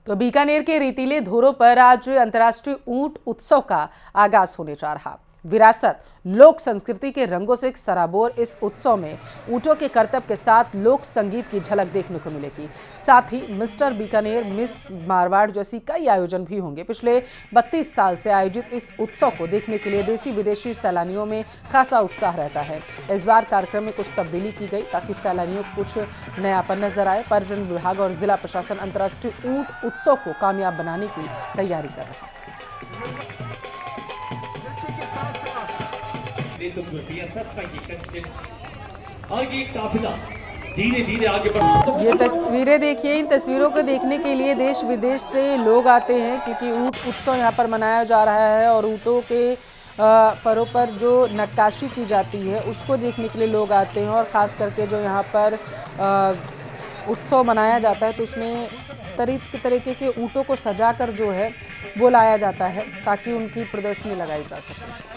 तो बीकानेर के रेतीले धोरों पर आज अंतर्राष्ट्रीय ऊंट उत्सव का आगाज होने जा रहा। विरासत लोक संस्कृति के रंगों से सराबोर इस उत्सव में ऊंटों के करतब के साथ लोक संगीत की झलक देखने को मिलेगी। साथ ही मिस्टर बीकानेर, मिस मारवाड़ जैसी कई आयोजन भी होंगे। पिछले 32 साल से आयोजित इस उत्सव को देखने के लिए देसी विदेशी सैलानियों में खासा उत्साह रहता है। इस बार कार्यक्रम में कुछ तब्दीली की गई ताकि सैलानियों को कुछ नयापन नजर आए। पर्यटन विभाग और जिला प्रशासन अंतर्राष्ट्रीय ऊंट उत्सव को कामयाब बनाने की तैयारी कर रहा है। धीरे-धीरे आगे बढ़। ये तस्वीरें देखिए, इन तस्वीरों को देखने के लिए देश विदेश से लोग आते हैं क्योंकि ऊंट उत्सव यहाँ पर मनाया जा रहा है और ऊंटों के फरों पर जो नक्काशी की जाती है उसको देखने के लिए लोग आते हैं। और ख़ास करके जो यहाँ पर उत्सव मनाया जाता है तो उसमें तरीके के ऊँटों को सजाकर जो है वो लाया जाता है ताकि उनकी प्रदर्शनी लगाई जा सके।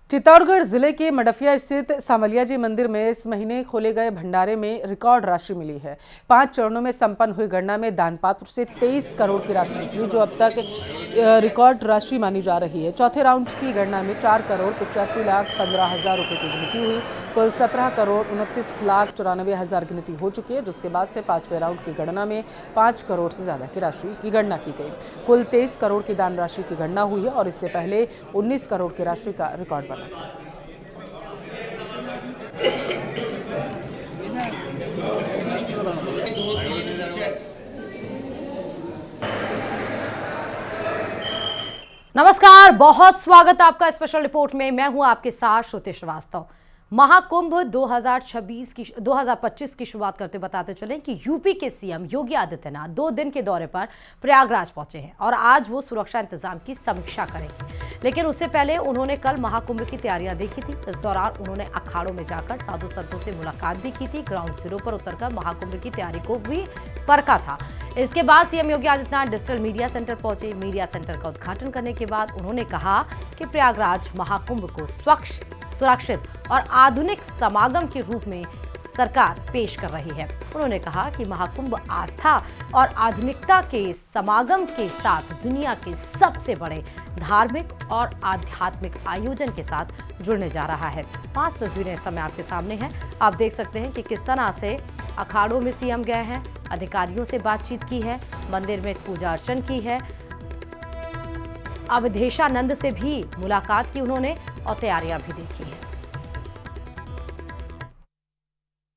चित्तौड़गढ़ जिले के मडफिया स्थित सामलिया जी मंदिर में इस महीने खोले गए भंडारे में रिकॉर्ड राशि मिली है। 5 चरणों में संपन्न हुई गणना में दान पात्र से 23 करोड़ की राशि निकली, जो अब तक रिकॉर्ड राशि मानी जा रही है। चौथे राउंड की गणना में 4 करोड़ 85 लाख 15 हजार रुपये की गिनती हुई। कुल 17 करोड़ 29 लाख 94 हजार गिनती हो चुकी है, जिसके बाद से 5वें राउंड की गणना में 5 करोड़ से ज्यादा की राशि की गणना की गई। कुल 23 करोड़ की दान राशि की गणना हुई है और इससे पहले 19 करोड़ की राशि का रिकॉर्ड बना। नमस्कार, बहुत स्वागत आपका स्पेशल रिपोर्ट में। मैं हूं आपके साथ श्रुति श्रीवास्तव। महाकुंभ 2025 की शुरुआत करते बताते चलें कि यूपी के सीएम योगी आदित्यनाथ 2 दिन के दौरे पर प्रयागराज पहुंचे हैं और आज वो सुरक्षा इंतजाम की समीक्षा करेंगे। लेकिन उससे पहले उन्होंने कल महाकुंभ की तैयारियां देखी थी। इस दौरान उन्होंने अखाड़ों में जाकर साधु संतों से मुलाकात भी की थी। ग्राउंड जीरो पर उतरकर महाकुंभ की तैयारी को भी परखा था। इसके बाद CM Yogi Adityanath digital media centre पहुंचे। मीडिया सेंटर का उद्घाटन करने के बाद उन्होंने कहा कि प्रयागराज महाकुंभ को स्वच्छ, सुरक्षित और आधुनिक समागम के रूप में सरकार पेश कर रही है। उन्होंने कहा कि महाकुंभ आस्था और आधुनिकता के समागम के साथ दुनिया के सबसे बड़े धार्मिक और आध्यात्मिक आयोजन के साथ जुड़ने जा रहा है। 5 तस्वीरें इस समय आपके सामने हैं। आप देख सकते हैं कि किस तरह से अखाड़ों में सीएम गए हैं, अधिकारियों से बातचीत की है, मंदिर में पूजा अर्चन की है, अवधेशानंद से भी मुलाकात की उन्होंने और तैयारियां भी देखी है।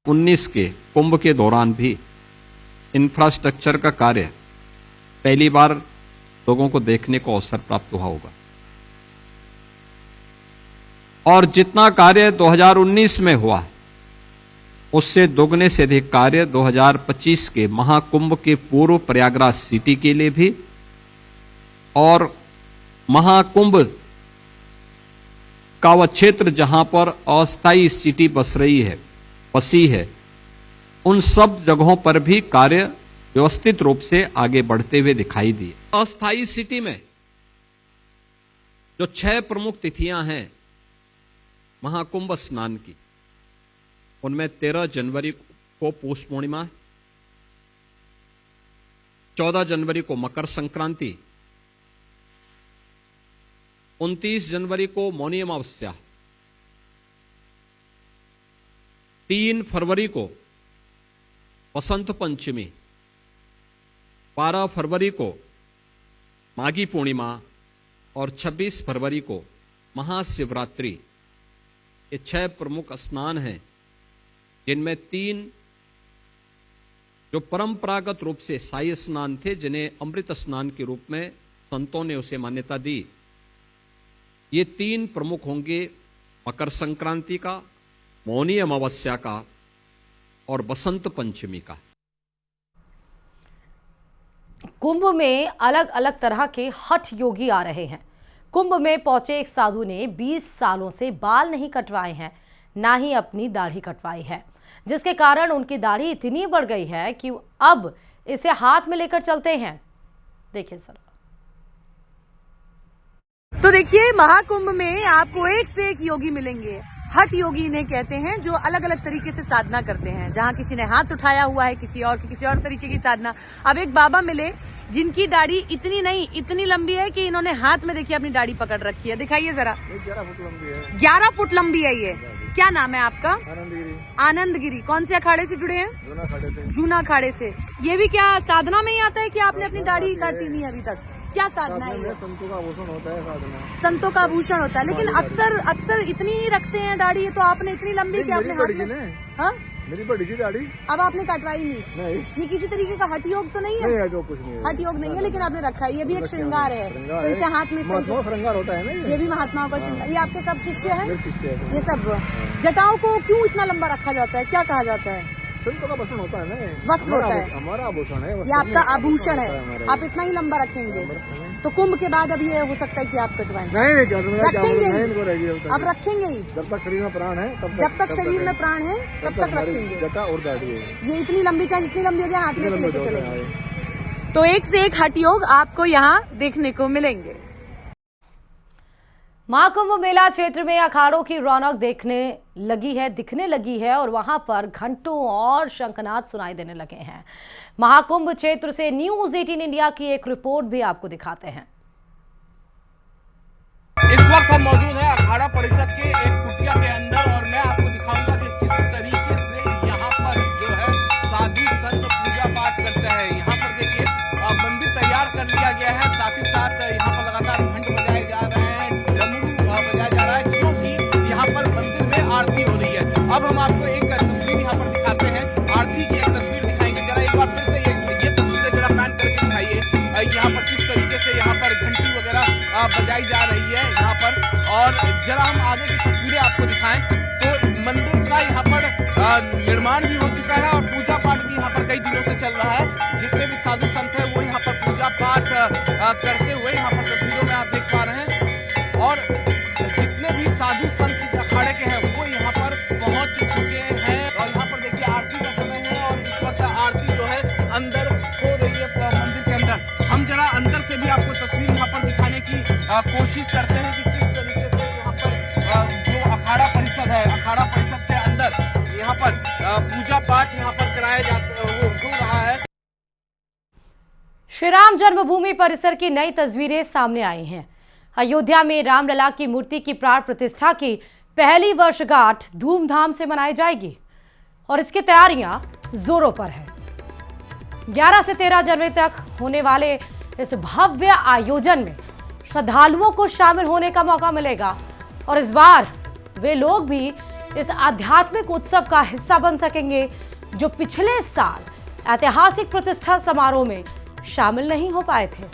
19 के कुंभ के दौरान भी इंफ्रास्ट्रक्चर का कार्य पहली बार लोगों को देखने को अवसर प्राप्त हुआ होगा और जितना कार्य 2019 में हुआ उससे दोगुने से अधिक कार्य 2025 के महाकुंभ के पूर्व प्रयागराज सिटी के लिए भी और महाकुंभ का वह क्षेत्र जहां पर अस्थायी सिटी बसी है उन सब जगहों पर भी कार्य व्यवस्थित रूप से आगे बढ़ते हुए दिखाई दिए। अस्थायी सिटी में जो 6 प्रमुख तिथियां हैं महाकुंभ स्नान की, उनमें 13 जनवरी को पौष पूर्णिमा, 14 जनवरी को मकर संक्रांति, 29 जनवरी को मौनी अमावस्या, 3 फरवरी को वसंत पंचमी, 12 फरवरी को माघी पूर्णिमा और 26 फरवरी को महाशिवरात्रि। ये 6 प्रमुख स्नान हैं जिनमें 3 जो परंपरागत रूप से शाही स्नान थे, जिन्हें अमृत स्नान के रूप में संतों ने उसे मान्यता दी। ये 3 प्रमुख होंगे मकर संक्रांति का, मौनी अमावस्या का और बसंत पंचमी का। कुंभ में अलग अलग तरह के हठ योगी आ रहे हैं। कुंभ में पहुंचे एक साधु ने 20 सालों से बाल नहीं कटवाए हैं, ना ही अपनी दाढ़ी कटवाई है, जिसके कारण उनकी दाढ़ी इतनी बढ़ गई है कि अब इसे हाथ में लेकर चलते हैं। देखिए सर। तो देखिए, महाकुंभ में आपको एक से एक योगी मिलेंगे। हठ योगी इन्हें कहते हैं, जो अलग अलग तरीके से साधना करते हैं। जहां किसी ने हाथ उठाया हुआ है, किसी और तरीके की साधना। अब एक बाबा मिले जिनकी दाढ़ी इतनी नहीं, इतनी लंबी है कि इन्होंने हाथ में देखिए अपनी दाढ़ी पकड़ रखी है। दिखाइए जरा। 11 फुट लंबी है। 11 फुट लंबी है ये। क्या नाम है आपका? आनंदगिरी। आनंदगिरी। कौन से अखाड़े से जुड़े हैं? जूना खाड़े से। जूना अखाड़े से। ये भी क्या साधना में ही आता है कि आपने अपनी दाढ़ी काटी नहीं अभी तक? क्या साधना है ये? संतों का आभूषण होता है साधना। संतों का आभूषण होता है, लेकिन अक्सर इतनी ही रखते हैं दाढ़ी। ये तो आपने इतनी लंबी कि आपने हाथ में। हाँ, मेरी बड़ी थी दाढ़ी। अब आपने कटवाई नहीं? नहीं। ये किसी तरीके का हठ योग तो नहीं है? नहीं है, जो कुछ नहीं है। हठ योग नहीं है, लेकिन आपने रखा है। ये भी एक श्रृंगार है, तो इसे हाथ में महात्मा श्रृंगार होता है ना ये भी महात्माओं का श्रृंगार। ये आपके सब शिष्य है? शिष्य है। ये सब जटाओं को क्यों इतना लंबा रखा जाता है? क्या कहा जाता है? संतों का वस्त्र होता है ना। वस्त्र होता है, हमारा आभूषण है। ये आपका आभूषण है। आप इतना ही लंबा रखेंगे तो कुंभ के बाद अब ये हो सकता है कि आप कटवाएं? नहीं रखेंगे ही। इनको रहेगी। अब रखेंगे ही। जब तक शरीर में प्राण है तब जब तक शरीर में प्राण है तब तक रखेंगे। जटा और दाढ़ी है। ये इतनी लंबी, चाहे जितनी लंबी हो जाए, हाथ में से लेके होता चलेंगे। है। तो एक से एक हठ योग आपको यहाँ देखने को मिलेंगे। महाकुंभ मेला क्षेत्र में अखाड़ों की रौनक दिखने लगी है और वहां पर घंटों और शंखनाद सुनाई देने लगे हैं। महाकुंभ क्षेत्र से न्यूज़ 18 इंडिया की एक रिपोर्ट भी आपको दिखाते हैं। इस वक्त हम मौजूद हैं अखाड़ा परिषद के एक कुटिया के अंदर और मैं आपको दिखाऊंगा कि किस तरीके से यहाँ पर जो है साधु संत पूजा पाठ करते हैं। यहाँ पर देखिए मंदिर तैयार कर लिया गया है, साथ ही साथ यहाँ पर लगातार घंट बजाए जा रहे हैं, डमरू बजाया जा रहा है, क्योंकि यहाँ पर मंदिर में आरती हो रही है। अब हम आपको एक तस्वीर यहाँ पर दिखाते हैं, आरती की एक तस्वीर दिखाएंगे। जरा एक बार फिर से ये तस्वीरें जरा पैन करके दिखाइए। यहाँ पर किस तरीके से यहाँ पर घंटी वगैरह बजाई जा रही है यहाँ पर। और जरा हम आगे की तस्वीरें आपको दिखाएं तो मंदिर का यहाँ पर निर्माण भी हो चुका है और पूजा पाठ भी यहाँ पर कई दिनों से चल रहा है। जितने भी साधु संत हैं वो यहाँ पर पूजा पाठ करते हुए यहाँ पर तस्वीरों में आप देख पा रहे हैं। और जितने भी साधु संत इस अखाड़े के हैं वो यहाँ पर पहुंच चुके हैं। और यहाँ पर देखिए आरती का समय है और इस वक्त आरती जो है अंदर हो रही है मंदिर के अंदर। हम जरा अंदर से भी आपको तस्वीर यहाँ पर दिखाने की कोशिश करते हैं कि किस तरीके से यहाँ पर जो अखाड़ा परिषद है, अखाड़ा परिषद के अंदर यहाँ पर पूजा पाठ यहाँ पर कराया जाता हो रहा है। श्री राम जन्मभूमि परिसर की नई तस्वीरें सामने आई हैं। अयोध्या में रामलला की मूर्ति की प्राण प्रतिष्ठा की पहली वर्षगांठ धूमधाम से मनाई जाएगी और इसकी तैयारियां जोरों पर है। 11 से 13 जनवरी तक होने वाले इस भव्य आयोजन में श्रद्धालुओं को शामिल होने का मौका मिलेगा और इस बार वे लोग भी इस आध्यात्मिक उत्सव का हिस्सा बन सकेंगे जो पिछले साल ऐतिहासिक प्रतिष्ठा समारोह में शामिल नहीं हो पाए थे।